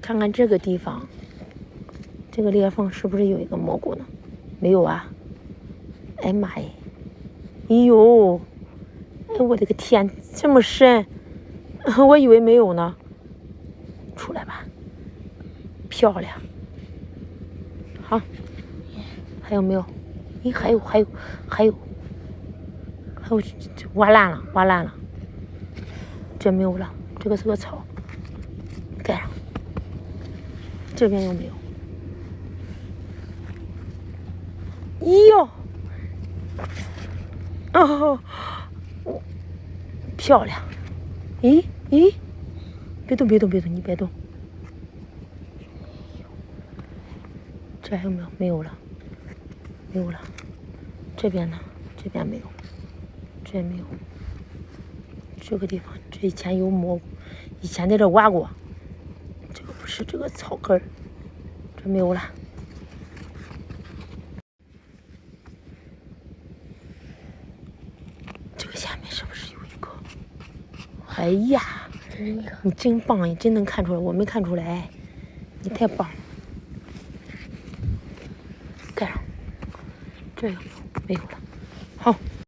看看这个地方，这个裂缝是不是有一个蘑菇呢？没有啊。哎妈呀！哎呦！哎，我的个天，这么深，我以为没有呢。出来吧，漂亮。好，还有没有？咦，还有，挖烂了。这没有了，这个是个草，盖上。这边有没有？咦呦！哦，漂亮。咦，别动，你别动。这还有没有？没有了。这边呢？这边没有，这也没有。这个地方，这以前有蘑菇，以前在这挖过。这个不是，这个草根儿，这没有了。这个下面是不是有一个？哎呀，你真棒，你真能看出来，我没看出来，你太棒了。盖上，这有没有？没有了。好。